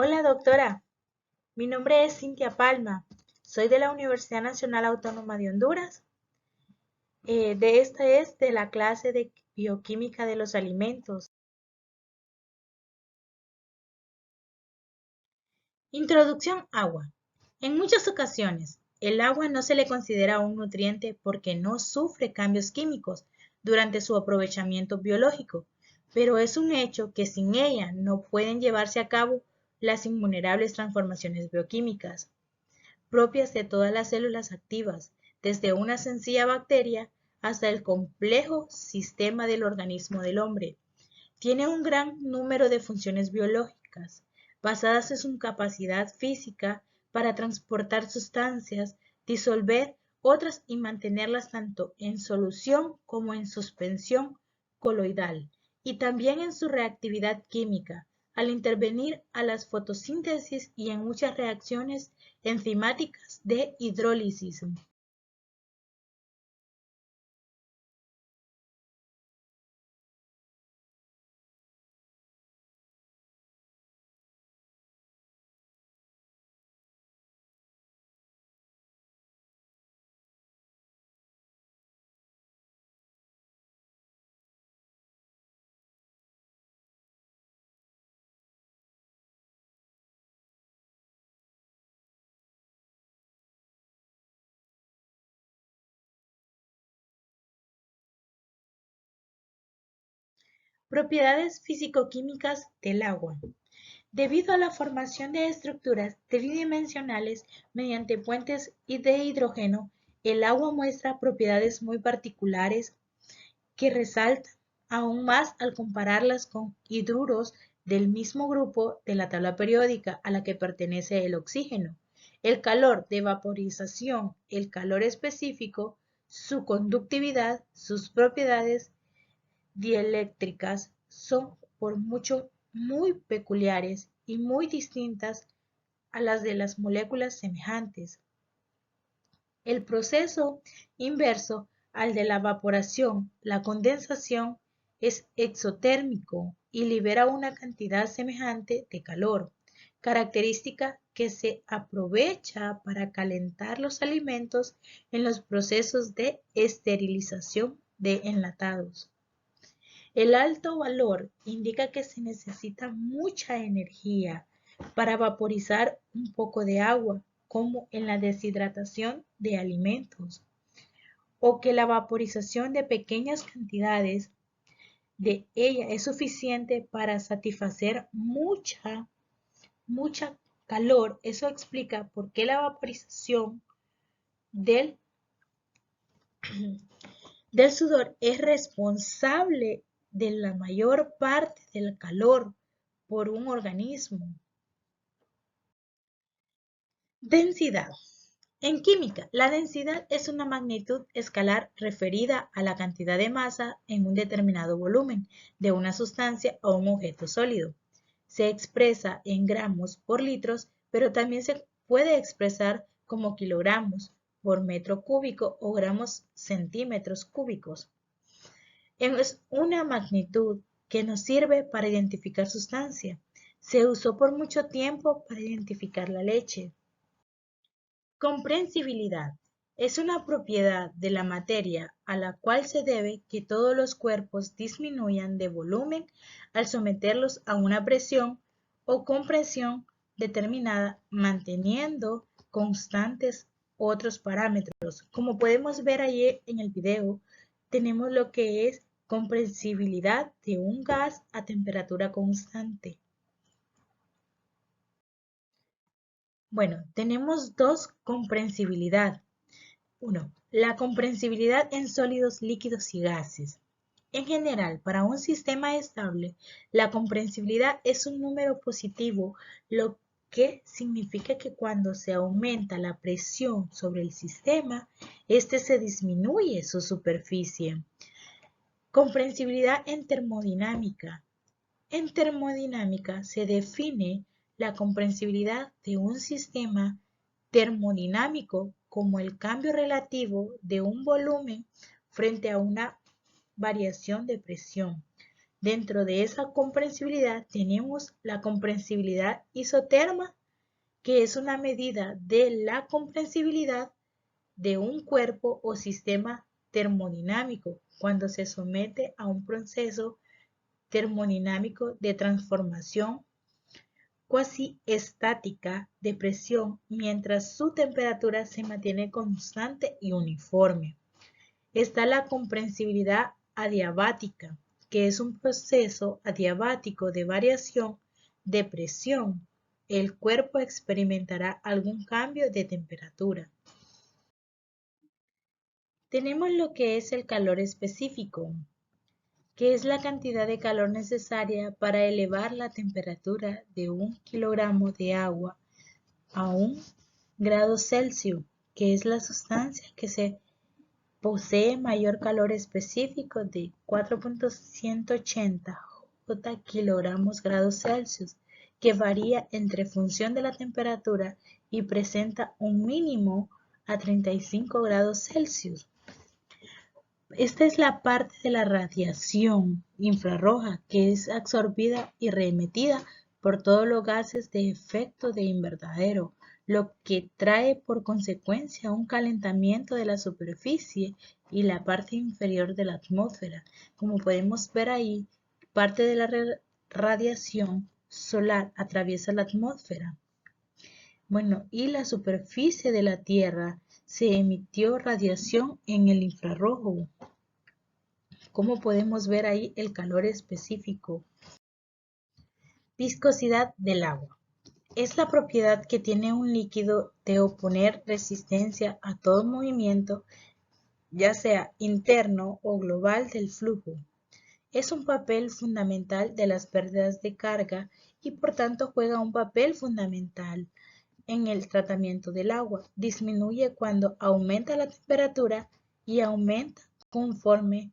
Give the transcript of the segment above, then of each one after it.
Hola doctora, mi nombre es Cintia Palma, soy de la Universidad Nacional Autónoma de Honduras. Esta es de la clase de Bioquímica de los Alimentos. Introducción agua. En muchas ocasiones, el agua no se le considera un nutriente porque no sufre cambios químicos durante su aprovechamiento biológico, pero es un hecho que sin ella no pueden llevarse a cabo las innumerables transformaciones bioquímicas propias de todas las células activas, desde una sencilla bacteria hasta el complejo sistema del organismo del hombre. Tiene un gran número de funciones biológicas, basadas en su capacidad física para transportar sustancias, disolver otras y mantenerlas tanto en solución como en suspensión coloidal, y también en su reactividad química, al intervenir a las fotosíntesis y en muchas reacciones enzimáticas de hidrólisis. Propiedades físico-químicas del agua. Debido a la formación de estructuras tridimensionales mediante puentes de hidrógeno, el agua muestra propiedades muy particulares que resaltan aún más al compararlas con hidruros del mismo grupo de la tabla periódica a la que pertenece el oxígeno. El calor de vaporización, el calor específico, su conductividad, sus propiedades dieléctricas son por mucho muy peculiares y muy distintas a las de las moléculas semejantes. El proceso inverso al de la evaporación, la condensación, es exotérmico y libera una cantidad semejante de calor, característica que se aprovecha para calentar los alimentos en los procesos de esterilización de enlatados. El alto valor indica que se necesita mucha energía para vaporizar un poco de agua, como en la deshidratación de alimentos, o que la vaporización de pequeñas cantidades de ella es suficiente para satisfacer mucha calor. Eso explica por qué la vaporización del, del sudor es responsable de la mayor parte del calor por un organismo. Densidad. En química, la densidad es una magnitud escalar referida a la cantidad de masa en un determinado volumen de una sustancia o un objeto sólido. Se expresa en gramos por litros, pero también se puede expresar como kilogramos por metro cúbico o gramos centímetros cúbicos. Es una magnitud que nos sirve para identificar sustancia. Se usó por mucho tiempo para identificar la leche. Comprensibilidad. Es una propiedad de la materia a la cual se debe que todos los cuerpos disminuyan de volumen al someterlos a una presión o compresión determinada, manteniendo constantes otros parámetros. Como podemos ver ahí en el video, tenemos lo que es comprensibilidad de un gas a temperatura constante. Bueno, tenemos dos comprensibilidad. 1. La comprensibilidad en sólidos, líquidos y gases. En general, para un sistema estable, la comprensibilidad es un número positivo, lo que significa que cuando se aumenta la presión sobre el sistema, este se disminuye su superficie. Comprensibilidad en termodinámica. En termodinámica se define la comprensibilidad de un sistema termodinámico como el cambio relativo de un volumen frente a una variación de presión. Dentro de esa comprensibilidad tenemos la comprensibilidad isoterma, que es una medida de la comprensibilidad de un cuerpo o sistema termodinámico cuando se somete a un proceso termodinámico de transformación cuasi estática de presión mientras su temperatura se mantiene constante y uniforme. Está la comprensibilidad adiabática, que es un proceso adiabático de variación de presión. El cuerpo experimentará algún cambio de temperatura. Tenemos lo que es el calor específico, que es la cantidad de calor necesaria para elevar la temperatura de 1 kilogramo de agua a 1 °C, que es la sustancia que se posee mayor calor específico de 4.180 J kilogramos grados Celsius, que varía entre función de la temperatura y presenta un mínimo a 35 grados Celsius. Esta es la parte de la radiación infrarroja que es absorbida y reemitida por todos los gases de efecto de invernadero, lo que trae por consecuencia un calentamiento de la superficie y la parte inferior de la atmósfera. Como podemos ver ahí, parte de la radiación solar atraviesa la atmósfera. Bueno, y la superficie de la Tierra se emitió radiación en el infrarrojo. Como podemos ver ahí el calor específico. Viscosidad del agua. Es la propiedad que tiene un líquido de oponer resistencia a todo movimiento, ya sea interno o global del flujo. Es un papel fundamental de las pérdidas de carga y por tanto juega un papel fundamental en el tratamiento del agua. Disminuye cuando aumenta la temperatura y aumenta conforme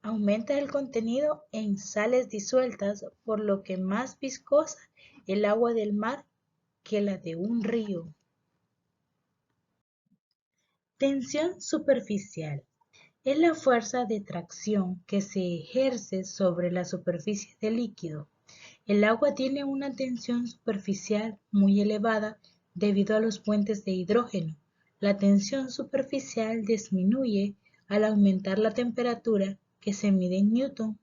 aumenta el contenido en sales disueltas, por lo que más viscosa el agua del mar que la de un río. Tensión superficial. Es la fuerza de tracción que se ejerce sobre la superficie del líquido. El agua tiene una tensión superficial muy elevada debido a los puentes de hidrógeno. La tensión superficial disminuye al aumentar la temperatura, que se mide en Newton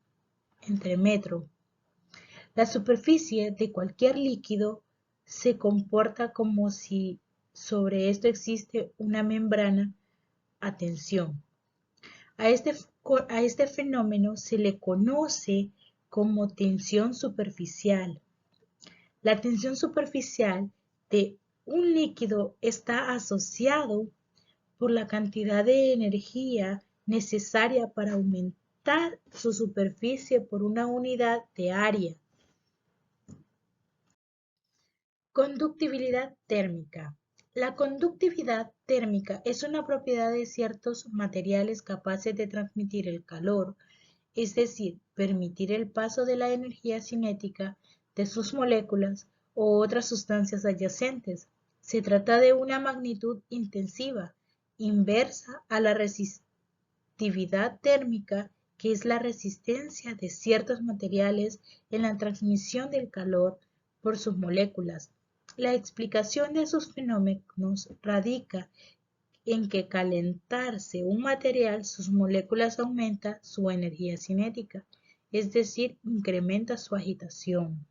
entre metro. La superficie de cualquier líquido se comporta como si sobre esto existe una membrana a tensión. A este fenómeno se le conoce como tensión superficial. La tensión superficial de un líquido está asociado por la cantidad de energía necesaria para aumentar su superficie por una unidad de área. Conductividad térmica. La conductividad térmica es una propiedad de ciertos materiales capaces de transmitir el calor, es decir, permitir el paso de la energía cinética de sus moléculas o otras sustancias adyacentes. Se trata de una magnitud intensiva, inversa a la resistividad térmica, que es la resistencia de ciertos materiales en la transmisión del calor por sus moléculas. La explicación de sus fenómenos radica en que calentarse un material, sus moléculas aumenta su energía cinética, es decir, incrementa su agitación.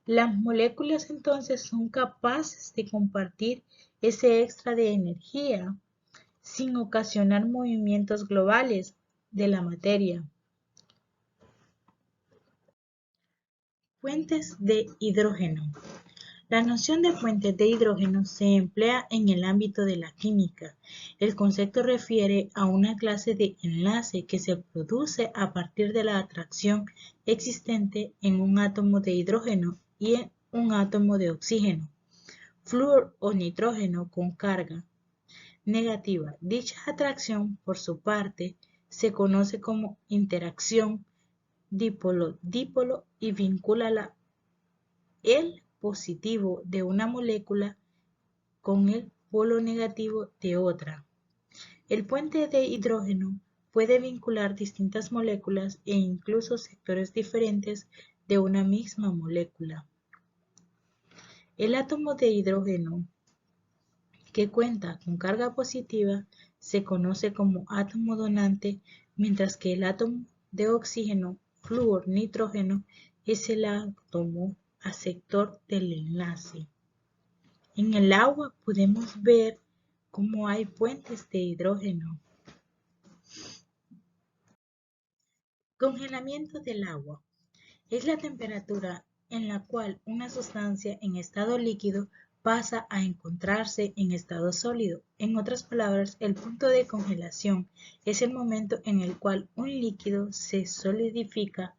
Las moléculas entonces son capaces de compartir ese extra de energía sin ocasionar movimientos globales de la materia. Fuentes de hidrógeno. La noción de fuentes de hidrógeno se emplea en el ámbito de la química. El concepto refiere a una clase de enlace que se produce a partir de la atracción existente en un átomo de hidrógeno y en un átomo de oxígeno, flúor o nitrógeno con carga negativa. Dicha atracción, por su parte, se conoce como interacción dipolo-dipolo y vincula el positivo de una molécula con el polo negativo de otra. El puente de hidrógeno puede vincular distintas moléculas e incluso sectores diferentes de una misma molécula. El átomo de hidrógeno que cuenta con carga positiva se conoce como átomo donante, mientras que el átomo de oxígeno, flúor, nitrógeno es el átomo aceptor del enlace. En el agua podemos ver cómo hay puentes de hidrógeno. Congelamiento del agua. Es la temperatura en la cual una sustancia en estado líquido pasa a encontrarse en estado sólido. En otras palabras, el punto de congelación es el momento en el cual un líquido se solidifica.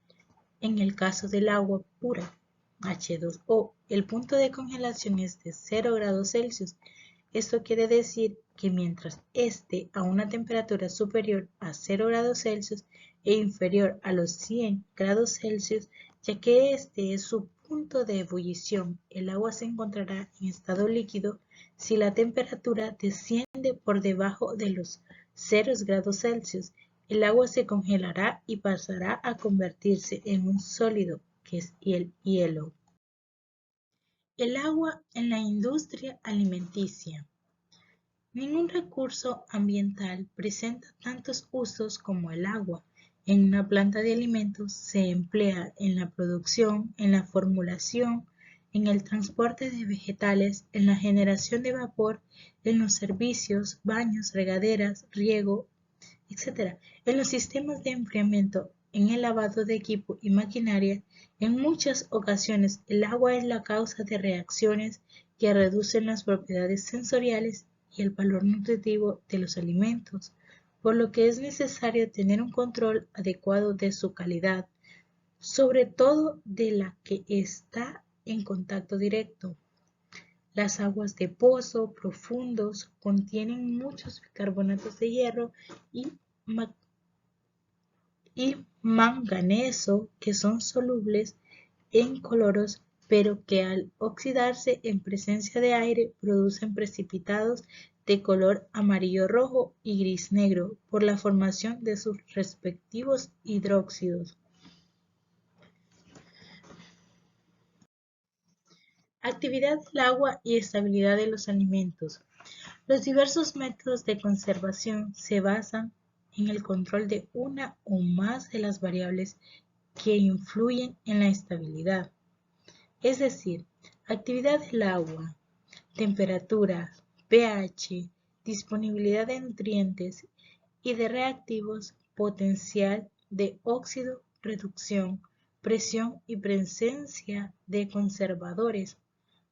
En el caso del agua pura, H2O, el punto de congelación es de 0 grados Celsius. Esto quiere decir que mientras esté a una temperatura superior a 0 grados Celsius e inferior a los 100 grados Celsius, ya que este es su punto de ebullición, el agua se encontrará en estado líquido. Si la temperatura desciende por debajo de los 0 grados Celsius, el agua se congelará y pasará a convertirse en un sólido, que es el hielo. El agua en la industria alimenticia. Ningún recurso ambiental presenta tantos usos como el agua. En una planta de alimentos se emplea en la producción, en la formulación, en el transporte de vegetales, en la generación de vapor, en los servicios, baños, regaderas, riego, etc. En los sistemas de enfriamiento, en el lavado de equipo y maquinaria. En muchas ocasiones el agua es la causa de reacciones que reducen las propiedades sensoriales y el valor nutritivo de los alimentos, por lo que es necesario tener un control adecuado de su calidad, sobre todo de la que está en contacto directo. Las aguas de pozo profundos contienen muchos bicarbonatos de hierro y manganeso que son solubles en cloros, pero que al oxidarse en presencia de aire producen precipitados de color amarillo rojo y gris negro por la formación de sus respectivos hidróxidos. Actividad del agua y estabilidad de los alimentos. Los diversos métodos de conservación se basan en el control de una o más de las variables que influyen en la estabilidad, es decir, actividad del agua, temperatura, pH, disponibilidad de nutrientes y de reactivos, potencial de óxido, reducción, presión y presencia de conservadores.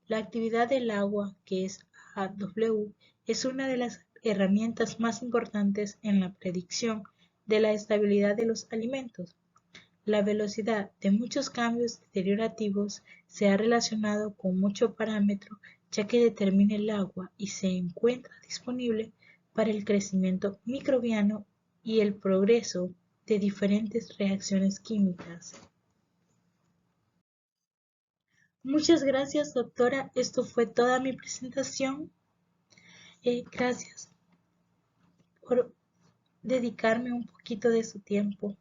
La actividad del agua, que es AW, es una de las herramientas más importantes en la predicción de la estabilidad de los alimentos. La velocidad de muchos cambios deteriorativos se ha relacionado con mucho parámetro, ya que determina el agua y se encuentra disponible para el crecimiento microbiano y el progreso de diferentes reacciones químicas. Muchas gracias, doctora. Esto fue toda mi presentación. Gracias por dedicarme un poquito de su tiempo.